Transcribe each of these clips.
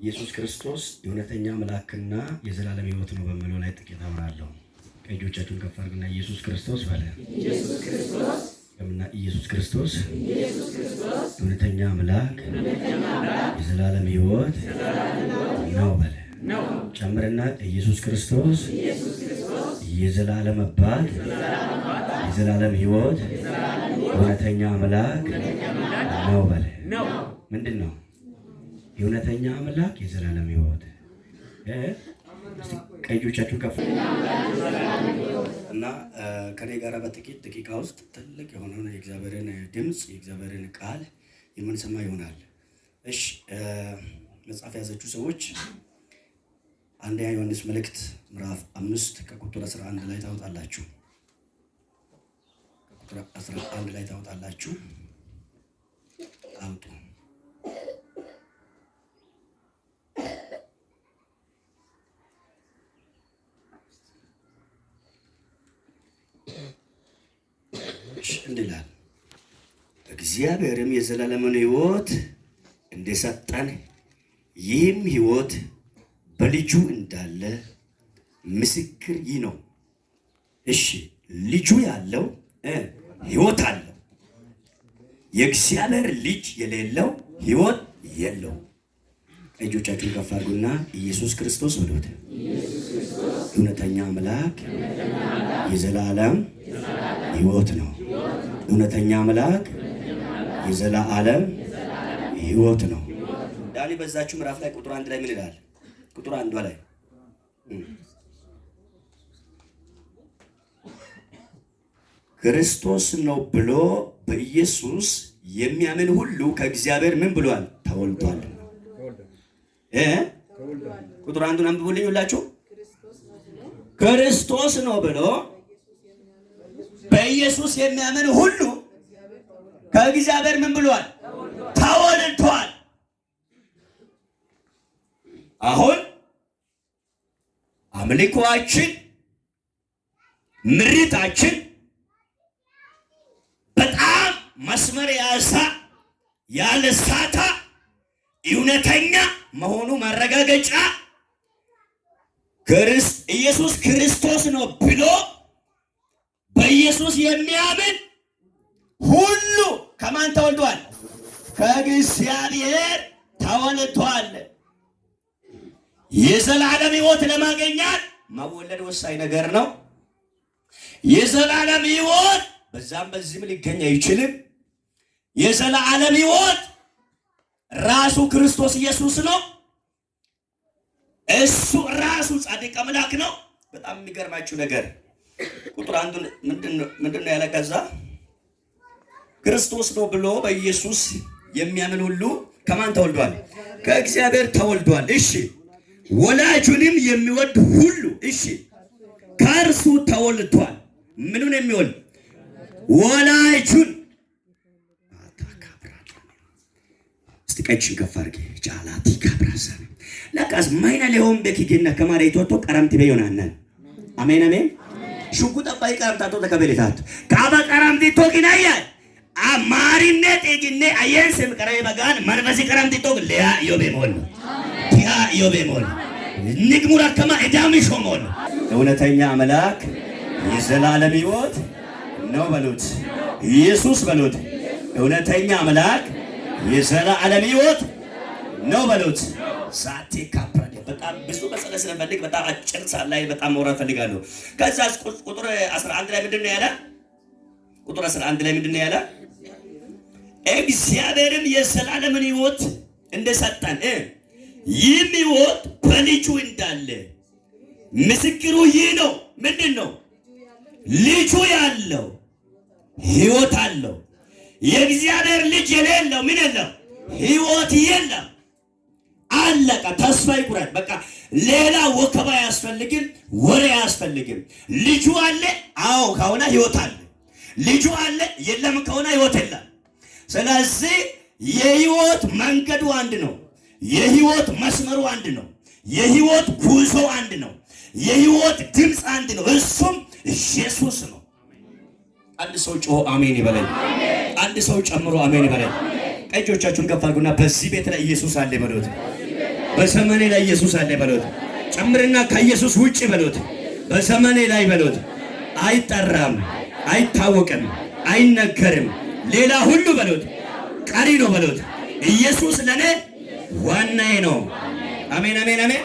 ኢየሱስ ክርስቶስ የእውነተኛ አምላክና የዘላለም ሕይወት ነው በሚለው ላይ ጥቂት አወራለሁ። እጆቻችሁን ከፍ አድርጉና ኢየሱስ ክርስቶስ በለ። ኢየሱስ ክርስቶስ የእውነተኛ አምላክ የዘላለም ሕይወት ነው በለ። ጨምርና ኢየሱስ ክርስቶስ የዘላለም አባት የዘላለም ሕይወት እውነተኛ አምላክ ነው በለ። ምንድን ነው የእውነተኛ አምላክ የዘላለም ሕይወት? ቀዮቻችሁ ከፍ እና ከኔ ጋር በጥቂት ደቂቃ ውስጥ ትልቅ የሆነውን የእግዚአብሔርን ድምፅ የእግዚአብሔርን ቃል የምንሰማ ይሆናል። እሺ መጽሐፍ ያዘችሁ ሰዎች አንደኛ ዮሐንስ መልእክት ምዕራፍ 5 ከቁጥር 11 ላይ ታወጣላችሁ። ከቁጥር 11 ላይ ታወጣላችሁ። አውጡ። እንዲህ ይላል፣ እግዚአብሔርም የዘላለምን ሕይወት እንደሰጠን ይህም ሕይወት በልጁ እንዳለ ምስክር ይህ ነው። እሺ ልጁ ያለው ሕይወት አለው። የእግዚአብሔር ልጅ የሌለው ሕይወት የለው። እጆቻችሁን ከፍ አድርጉና ኢየሱስ ክርስቶስ በሉት። እውነተኛ አምላክ የዘላለም ሕይወት ነው። እውነተኛ አምላክ የዘላለም ሕይወት ነው። ዳኒ በዛችሁ ምዕራፍ ላይ ቁጥር 1 ላይ ምን ይላል? ቁጥር 1 ላይ ክርስቶስ ነው ብሎ በኢየሱስ የሚያምን ሁሉ ከእግዚአብሔር ምን ብሏል? ተወልዷል። ቁጥር 1ን አንብቡልኝ ሁላችሁ። ክርስቶስ ነው ብሎ በኢየሱስ የሚያምን ሁሉ ከእግዚአብሔር ምን ብሏል? ተወልዷል። አሁን አምልኮአችን ምሪታችን በጣም መስመር ያለ ሳታ እውነተኛ መሆኑ ማረጋገጫ ኢየሱስ ክርስቶስ ነው ብሎ በኢየሱስ የሚያምን ሁሉ ከማን ተወልዷል? ከእግዚአብሔር ተወልዷል። የዘላለም ሕይወት ለማግኘት መወለድ ወሳኝ ነገር ነው። የዘላለም ሕይወት በዛም በዚህም ሊገኝ አይችልም። የዘላለም ሕይወት ራሱ ክርስቶስ ኢየሱስ ነው። እሱ ራሱ ጻድቅ አምላክ ነው። በጣም የሚገርማችሁ ነገር ቁጥር 1 ምንድነው ያለ? ከዛ ክርስቶስ ነው ብሎ በኢየሱስ የሚያምን ሁሉ ከማን ተወልዷል? ከእግዚአብሔር ተወልዷል። እሺ ወላጁንም የሚወድ ሁሉ እሺ ከእርሱ ተወልዷል። ምኑን የሚወድ? ወላጁን። እስቲ ቀጭን ከፍ አድርጌ ጫላቲ ካብራሳ ለቃስ ማይና ለሆም በኪገና ከማሬቶቶ ቀራምቲ በዮናናን አሜን አሜን። ሹጉ ጠባይ ቀራምታቶ ተከበለታት ካባ ቀራምቲ ቶኪናያ አማሪነ ጤጊነ አየንሰም ቀራይ ባጋን ማርበሲ ቀራምቲ ቶክ ለያ ዮቤሞል ቲያ ዮቤሞል ንግሙራ ከማ እዳሚ ሾሞል። እውነተኛ አምላክ የዘላለም ሕይወት ነው በሉት። ኢየሱስ በሉት። እውነተኛ አምላክ የዘላለም ሕይወት ነው በሉት። ሳቲ ካፕራደ በጣም ብዙ መሰለ ስለፈልግ በጣም አጭር ሰዓት ላይ በጣም መውራት ፈልጋለሁ። ከዛ ቁጥር 11 ላይ ምንድነው ያለ? ቁጥር 11 ላይ ምንድነው ያለ? እግዚአብሔርም የዘላለምን ሕይወት እንደሰጠን ይህም ሕይወት በልጁ እንዳለ ምስክሩ ይህ ነው። ምንድነው? ልጁ ያለው ሕይወት አለው። የእግዚአብሔር ልጅ የሌለው ምን የለው? ሕይወት የለም። አለቀ። ተስፋ ይቁረጥ። በቃ ሌላ ወከባ አያስፈልግም፣ ወሬ አያስፈልግም። ልጁ አለ፣ አዎ ከሆነ ሕይወት አለ። ልጁ አለ፣ የለም ከሆነ ሕይወት የለም። ስለዚህ የሕይወት መንገዱ አንድ ነው። የሕይወት መስመሩ አንድ ነው። የሕይወት ጉዞ አንድ ነው። የሕይወት ድምፅ አንድ ነው። እሱም ኢየሱስ ነው። አንድ ሰው ጮሆ አሜን ይበለኝ። አንድ ሰው ጨምሮ አሜን ይበለኝ። ቀጆቻችሁን ከፍ አድርጉና በዚህ ቤት ላይ ኢየሱስ አለ በሉት። በዘመኔ ላይ ኢየሱስ አለ በሉት። ጨምርና ከኢየሱስ ውጪ በሉት። በዘመኔ ላይ በሉት። አይጠራም፣ አይታወቅም፣ አይነገርም። ሌላ ሁሉ በሉት ቀሪ ነው በሉት። ኢየሱስ ለኔ ዋናዬ ነው። አሜን አሜን አሜን።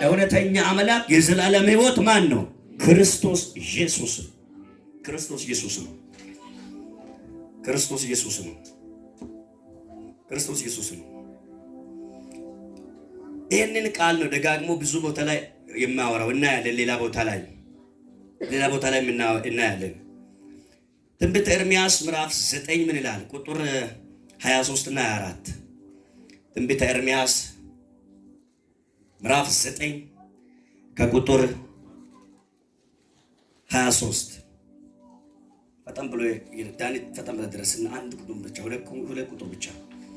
እውነተኛ አምላክ የዘላለም ሕይወት ማን ነው? ክርስቶስ ኢየሱስ። ክርስቶስ ኢየሱስ ነው። ክርስቶስ ኢየሱስ ነው። ክርስቶስ ኢየሱስ ነው። ይህንን ቃል ነው ደጋግሞ ብዙ ቦታ ላይ የማወራው። እናያለን። ሌላ ቦታ ላይ እናያለን። ትንቢተ ኤርምያስ ምዕራፍ 9 ምን ይላል? ቁጥር 23 እና 24 ትንቢተ ኤርምያስ ምዕራፍ 9 ከቁጥር 23 ፈጠን ብሎ ዳንኤል ፈጠን ብሎ ድረስና አንድ ቁጥር ብቻ ሁለት ቁጥር ብቻ።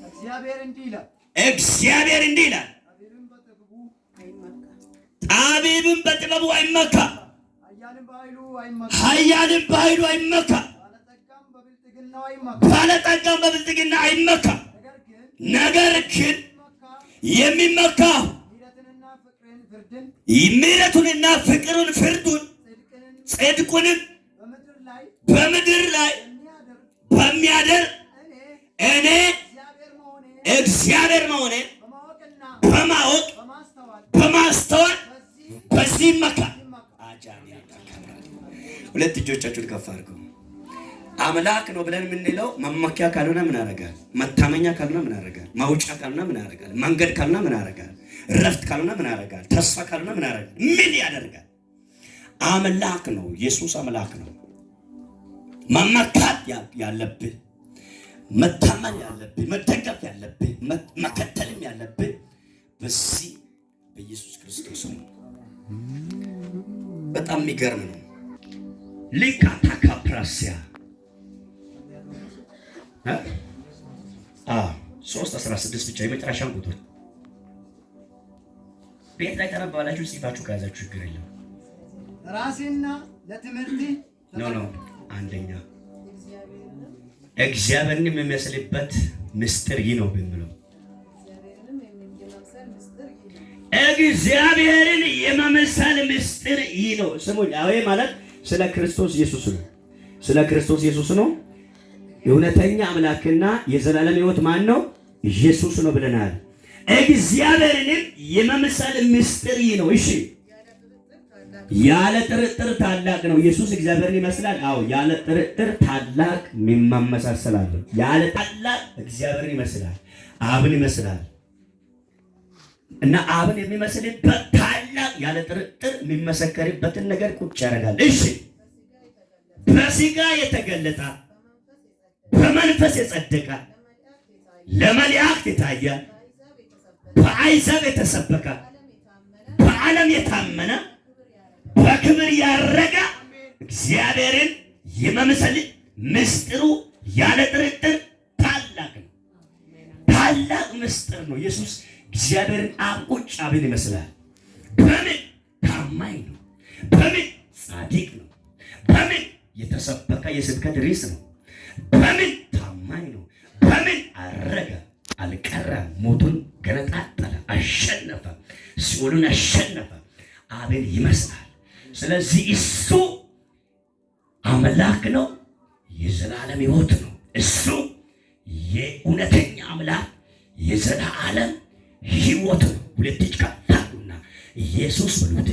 እግዚአብሔር እንዲህ ይላል ጠቢብም በጥበቡ አይመካ፣ ኃያልም በኃይሉ አይመካ፣ ባለጠጋም በብልጥግና አይመካ። ነገር ግን የሚመካው ምሕረቱንና ፍቅሩን ፍርዱን ጽድቁንም በምድር ላይ በሚያደርግ እኔ እግዚአብሔር መሆኔ በማወቅ በማስተዋል በዚህ መካ። ሁለት እጆቻችሁን ከፍ አድርገው። አምላክ ነው ብለን የምንለው መመኪያ ካልሆነ ምን ያደርጋል? መታመኛ ካልሆነ ምን ያደርጋል? ማውጫ ካልሆነ ምን ያደርጋል? መንገድ ካልሆነ ምን ያደርጋል? ረፍት ካልሆነ ምን ያደርጋል? ተስፋ ካልሆነ ምን ያደርጋል? ምን ያደርጋል? አምላክ ነው። ኢየሱስ አምላክ ነው። መመካት ያለብህ፣ መታመን ያለብህ፣ መደገፍ ያለብህ፣ መከተልም ያለብህ በዚህ በኢየሱስ ክርስቶስ ነው። በጣም የሚገርም ነው። ሊካታካ ፕራሲያ 3:16 ብቻ የመጨረሻውን ቁጥር ቤት ላይ ተረባላችሁ ጽፋችሁ ከያዛችሁ ችግር የለም። ራሴና ለትምህርት ኖ አንደኛ እግዚአብሔርን የሚመስልበት ምስጢር ይህ ነው ብንለው እግዚአብሔርን የመምሰል ምስጢር ይህ ነው። ስሙኝ፣ አዎ ማለት ስለ ክርስቶስ ኢየሱስ ነው። ስለ ክርስቶስ ኢየሱስ ነው። የእውነተኛ አምላክና የዘላለም ሕይወት ማን ነው? ኢየሱስ ነው ብለናል። እግዚአብሔርን የመምሰል ምስጢር ይህ ነው። እሺ፣ ያለ ጥርጥር ታላቅ ነው። ኢየሱስ እግዚአብሔርን ይመስላል። አዎ፣ ያለ ጥርጥር ታላቅ የሚመሳሰላል። ያለ ታላቅ እግዚአብሔርን ይመስላል፣ አብን ይመስላል። እና አብን የሚመስልበት ታላቅ ያለ ጥርጥር የሚመሰከርበትን ነገር ቁጭ ያደርጋል። እሺ፣ በሥጋ የተገለጠ በመንፈስ የጸደቀ ለመላእክት የታየ በአሕዛብ የተሰበከ በዓለም የታመነ በክብር ያረገ እግዚአብሔርን የመምሰል ምስጢሩ ያለ ጥርጥር ታላቅ ነው። ታላቅ ምስጢር ነው። ኢየሱስ እግዚአብሔርን አብ ቁጭ አብን ይመስላል። በምን ታማኝ ነው? በምን ጻድቅ ነው? በምን የተሰበከ የስብከት ርዕስ ነው? በምን ታማኝ ነው? በምን አረገ? አልቀረም። ሞቱን ገነጣጠለ፣ አሸነፈ፣ ሲኦልን አሸነፈ። አብን ይመስላል። ስለዚህ እሱ አምላክ ነው፣ የዘላለም ሕይወት ነው። እሱ የእውነተኛ አምላክ የዘላለም ሕይወት ነው። ሁለት እጅ ከፍ አድርጉና ኢየሱስ በሉት።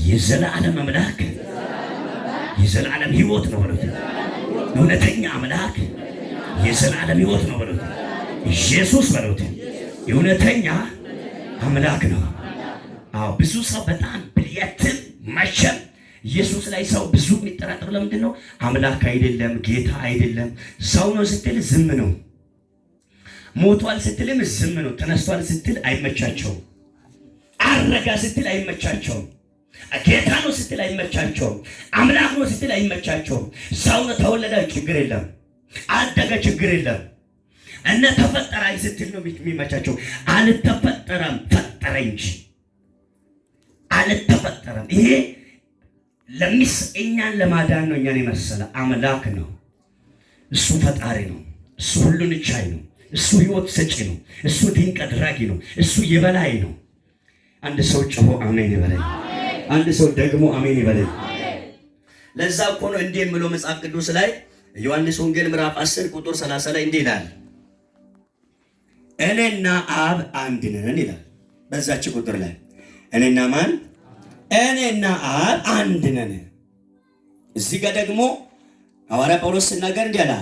የዘላለም አምላክ የዘላለም ሕይወት ነው በሉት። እውነተኛ አምላክ የዘላለም ሕይወት ነው በሉት። ኢየሱስ በሉት። እውነተኛ አምላክ ነው። አዎ፣ ብዙ ሰው በጣም ብልየትም መቼም ኢየሱስ ላይ ሰው ብዙ የሚጠራጠሩ ለምንድን ነው? አምላክ አይደለም፣ ጌታ አይደለም። ሰው ነው ስትል ዝም ነው። ሞቷል ስትልም ዝም ነው። ተነስቷል ስትል አይመቻቸውም። አረጋ ስትል አይመቻቸውም። ጌታ ነው ስትል አይመቻቸውም። አምላክ ነው ስትል አይመቻቸውም። ሰው ነው ተወለደ፣ ችግር የለም። አደገ፣ ችግር የለም። እነ ተፈጠረ ስትል ነው የሚመቻቸው። አልተፈጠረም፣ ፈጠረ እንጂ አልተፈጠረም። ይሄ እኛን ለማዳን ነው። እኛን የመሰለ አምላክ ነው። እሱ ፈጣሪ ነው። እሱ ሁሉን ቻይ ነው። እሱ ሕይወት ሰጪ ነው። እሱ ድንቅ አድራጊ ነው። እሱ የበላይ ነው። አንድ ሰው ጮሆ አሜን ይበለኝ። አንድ ሰው ደግሞ አሜን ይበለኝ። ለዛ እኮ ነው እንዲህ የሚለው መጽሐፍ ቅዱስ ላይ ዮሐንስ ወንጌል ምዕራፍ 10 ቁጥር 30 ላይ እንዲህ ይላል፣ እኔና አብ አንድ ነን ይላል። በዛች ቁጥር ላይ እኔና ማን? እኔና አብ አንድ ነን። እዚህ ጋር ደግሞ ሐዋርያ ጳውሎስ ሲናገር እንዲህ አለ፣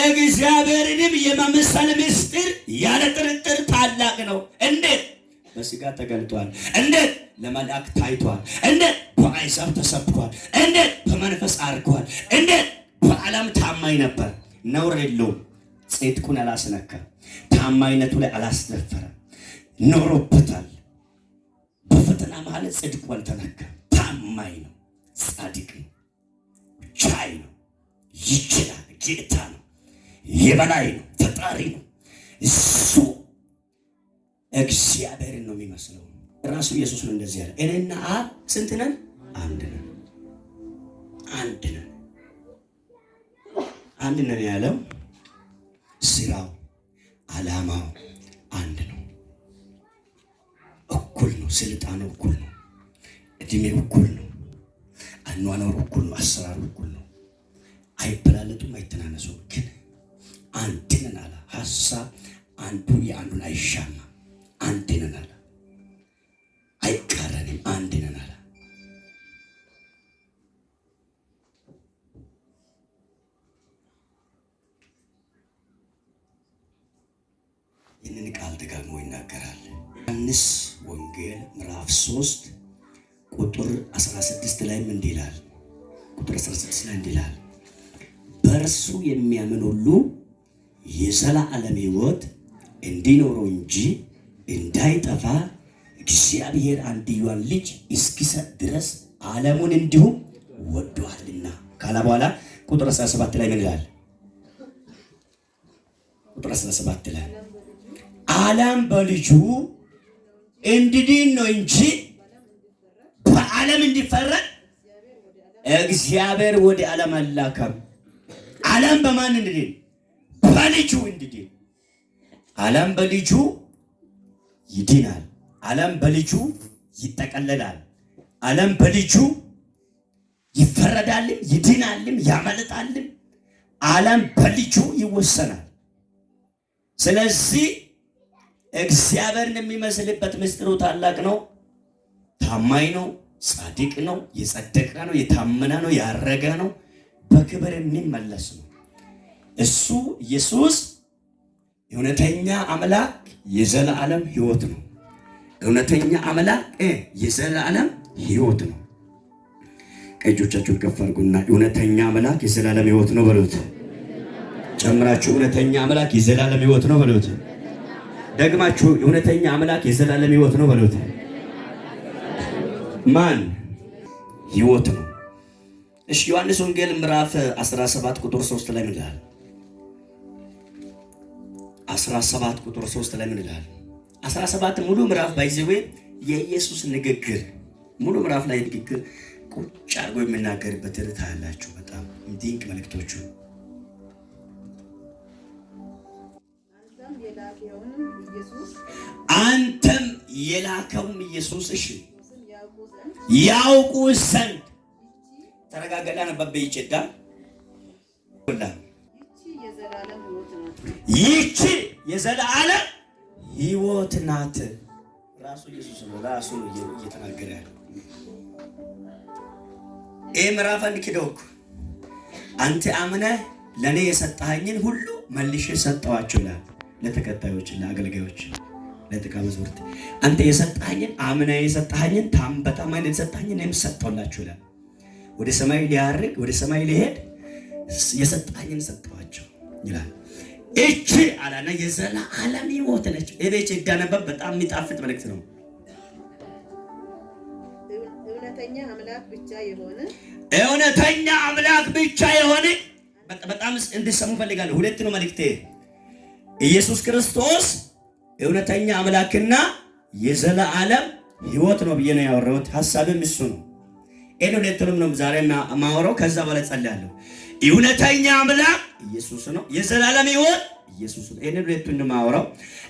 እግዚአብሔርንም የመምሰል ምስጢር ያለ ጥርጥር ታላቅ ነው። እንዴት? በሥጋ ተገልጧል። እንዴት? ለመላእክት ታይቷል። እንዴት? በአሕዛብ ተሰብኳል። እንዴት? በመንፈስ አድርጓል። እንዴት? በዓለም ታማኝ ነበር፣ ነውር የለውም። ጽድቁን አላስነካም፣ ታማኝነቱ ላይ አላስደፈረም፣ ኖሮበታል። በፈተና መሃል ጽድቁ አልተነካም። ታማኝ ነው፣ ጻድቅ ነው፣ ቻይ ነው፣ ይችላል፣ ጌታ ነው፣ የበላይ ነው፣ ፈጣሪ ነው። እሱ እግዚአብሔርን ነው የሚመስለው። ራሱ ኢየሱስ ነው እንደዚህ ያለ፣ እኔና አብ ስንት ነን? አንድ ነን። አንድ ነን፣ አንድ ነን ያለው ስራው ዓላማው አንድ ነው። እኩል ነው። ስልጣኑ እኩል ነው። እድሜው እኩል ነው። አኗኗሩ እኩል ነው። አሰራሩ እኩል ነው። አይበላለጡም፣ አይተናነሱም። ግን አንድ ነን አለ። ሀሳብ አንዱ የአንዱን አይሻማ። አንድ ነን አለ። አይቃረንም። አንድ ነን አለ። ይህንን ቃል ደጋግሞ ይናገራል። ዮሐንስ ወንጌል ምዕራፍ 3 ቁጥር 16 ላይም እንዲህ ይላል። ቁጥር 16 ላይ እንዲህ ይላል፣ በእርሱ የሚያምን ሁሉ የዘላለም ሕይወት እንዲኖረው እንጂ እንዳይጠፋ እግዚአብሔር አንድያውን ልጅ እስኪሰጥ ድረስ ዓለሙን እንዲሁ ወዷልና ካለ በኋላ ቁጥር 17 ላይ ምን ይላል? ቁጥር 17 ላይ ዓለም በልጁ እንዲድን ነው እንጂ በዓለም እንዲፈረድ እግዚአብሔር ወደ ዓለም አላከም። ዓለም በማን እንዲድን? በልጁ እንዲድን። ዓለም በልጁ ይድናል። ዓለም በልጁ ይጠቀለላል። ዓለም በልጁ ይፈረዳልም፣ ይድናልም፣ ያመልጣልም። ዓለም በልጁ ይወሰናል። ስለዚህ እግዚአብሔርን የሚመስልበት ምስጢሩ ታላቅ ነው፣ ታማኝ ነው፣ ጻድቅ ነው፣ የጸደቀ ነው፣ የታመነ ነው፣ ያረገ ነው፣ በክብር የሚመለስ ነው። እሱ ኢየሱስ እውነተኛ አምላክ የዘላለም ሕይወት ነው። እውነተኛ አምላክ የዘላለም ሕይወት ነው። ቀጆቻችሁን ከፍ አድርጉና እውነተኛ አምላክ የዘላለም ሕይወት ነው በሉት። ጨምራችሁ እውነተኛ አምላክ የዘላለም ሕይወት ነው በሉት። ደግማችሁ እውነተኛ አምላክ የዘላለም ሕይወት ነው በሉት። ማን? ሕይወት ነው። እሺ ዮሐንስ ወንጌል ምዕራፍ 17 ቁጥር 3 ላይ ምን ይላል? 17 ቁጥር 3 ላይ ምን ይላል? 17 ሙሉ ምዕራፍ ባይዘዌ የኢየሱስ ንግግር ሙሉ ምዕራፍ ላይ ንግግር ቁጭ አድርጎ የሚናገርበት ርታ ያላችሁ በጣም ድንቅ መልእክቶቹ አንተም የላከውም ኢየሱስ እሺ ያውቁ ዘንድ ተረጋገዳ ነበር ይችዳ ይቺ የዘላለም ሕይወት ናት። ራሱ ኢየሱስ ነው ራሱ እየተናገረ ያለው። ምዕራፍ 1 ኪዶክ አንተ አምነህ ለኔ የሰጣኸኝን ሁሉ መልሼ ሰጠዋቸው ይላል። ለተከታዮች፣ ለአገልጋዮች፣ ለደቀ መዛሙርት አንተ የሰጣኸኝን አምነህ የሰጣኸኝን በታማኝነት የሰጣኸኝን የምሰጠውላችሁ ይላል። ወደ ሰማይ ሊያርግ ወደ ሰማይ ሊሄድ የሰጣኸኝን ሰጠዋቸው ይላል። እቺ አላና የዘላለም ሕይወት ነች። እቤት ይጋነበብ በጣም የሚጣፍጥ መልእክት ነው። እውነተኛ አምላክ ብቻ የሆነ በጣም እንድሰሙ ፈልጋለሁ። ሁለት ነው መልእክቴ። ኢየሱስ ክርስቶስ እውነተኛ አምላክና የዘላለም ሕይወት ነው ብዬ ነው ያወራሁት። ሐሳብም እሱ ነው። ሁለቱንም ነው ዛሬ ማወራው። ከዛ በኋላ ጸልያለሁ። እውነተኛ አምላክ ኢየሱስ ነው። የዘላለም ሕይወት ኢየሱስ ነው። እኔ ሁለቱን ነው የማወራው።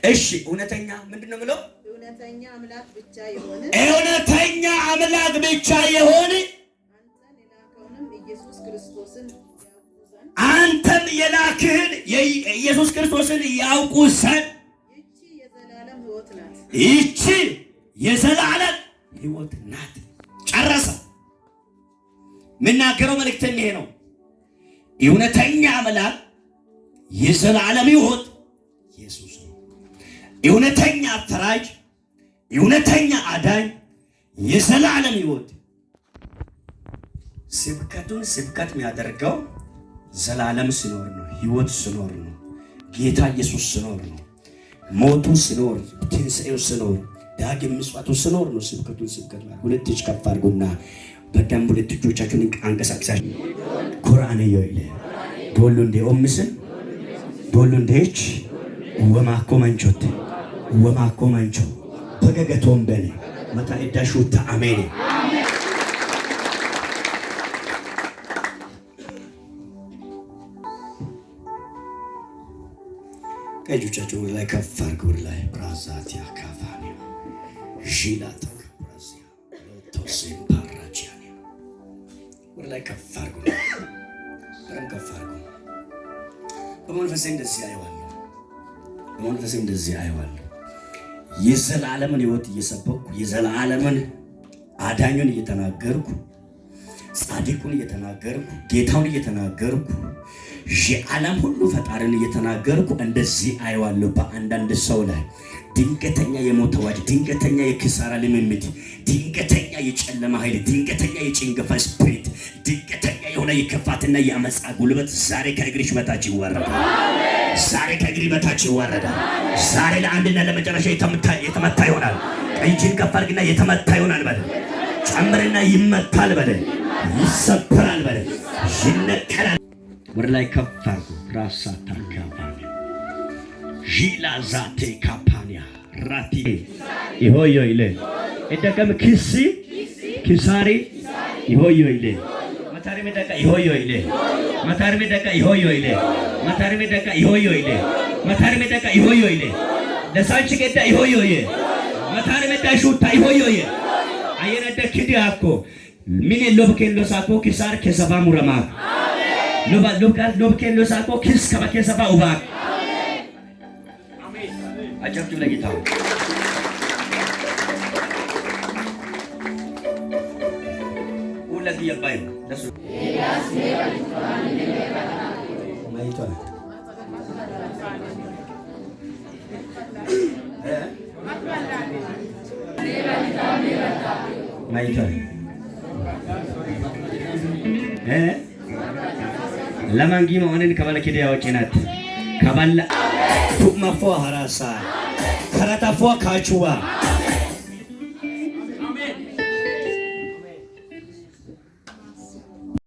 እሺ እውነተኛ ምንድነው የምለው? እውነተኛ አምላክ ብቻ የሆነ እውነተኛ አምላክ ብቻ የሆነ አንተን የላከውንም ኢየሱስ ክርስቶስን አንተም የላክህን ኢየሱስ ክርስቶስን ያውቁ ዘንድ ይቺ የዘላለም ሕይወት ናት። ይቺ የዘላለም ሕይወት ናት። ጨረሰ። የምናገረው መልእክት ይሄ ነው። እውነተኛ አምላክ የዘላለም ሕይወት ኢየሱስ ነው። እውነተኛ ፈራጅ፣ እውነተኛ አዳኝ፣ የዘላለም ሕይወት። ስብከቱን ስብከት የሚያደርገው ዘላለም ሲኖር ነው። ሕይወት ሲኖር ነው። ጌታ ኢየሱስ ሲኖር ነው። ሞቱ ሲኖር፣ ትንሣኤው ሲኖር፣ ዳግም ምጽአቱ ሲኖር ነው። ስብከቱን ስብከት ማለት ሁለት እጅ ከፍ አድርጉና በደንብ ሁለት እጆቻችሁን አንቀሳቅሳችሁ ቁርአን ይይለ ቦሉ እንደ ኦምስን ቦሉ እንደች ወማኮ መንቾት ወማኮ መንቾ በገገቶም በኔ መታ እዳሹታ አሜን። እጆቻችሁን ላይ ከፍ አድርጉ። ላይ ብራዛት ያካፋኒ ሺላታ ብራዚያ ቶሴን ፓራጂያኒ ወደ ላይ ከፍ አድርጉ። በጣም ከፍ አድርጉ። በመንፈሴ እንደዚህ አየዋለሁ። በመንፈሴ እንደዚህ አየዋለሁ። የዘላለምን ሕይወት እየሰበኩ የዘላለምን አዳኙን እየተናገርኩ ጻድቁን እየተናገርኩ ጌታውን እየተናገርኩ የዓለም ሁሉ ፈጣሪን እየተናገርኩ እንደዚህ አየዋለሁ። በአንዳንድ ሰው ላይ ድንገተኛ የሞት አዋጅ፣ ድንገተኛ የኪሳራ ልምምድ፣ ድንገተኛ የጨለማ ኃይል፣ ድንገተኛ የጭንገፋ ስፒሪት፣ ድንገተኛ የሆነ የክፋትና የአመፃ ጉልበት ዛሬ ከእግርሽ በታች ይወረዳል። ዛሬ ከእግሪ በታች ይወረዳል። ዛሬ ለአንድና ለመጨረሻ የተመታ ይሆናል። ቀኝችን ከፍ አድርግና የተመታ ይሆናል በለ። ጨምርና ይመታል በለ። ይሰበራል በለ። ይነቀላል። ወደ ላይ ከፍ አድርጉ። ራሳ ታካፋኒ ዢላ ዛቴ ካፓኒያ ራቲ ይሆዮ ይለ እደከም ኪሲ ኪሳሪ ይሆዮ ይለ መታሪ መደካ ይሆዮ ይለ መታሪ መደካ ይሆዮ ይለ መታሪ መደካ ይሆዮ ይለ መታሪ መደካ ይሆዮ ይለ ለሳንቺ ገዳ ይሆዮ ይለ መታሪ መዳ ሹታ ይሆዮ ይለ አየነደ ኪዲ አኮ ምን ሎብከን ሎሳኮ ኪሳር ከሰባ ሙረማ ሎብከን ሎሳኮ ኪስ ከሰባ ኡባ አሜን። አጨብጭቡ ለጌታ። ሁለት ይባይ ደስ ማይቷ ማይቷ ለማንጊ መሆንን ከበለኪደ ያወጪናት ከባላ ቱማፎ ሐራሳ ከራታፎ ካቹዋ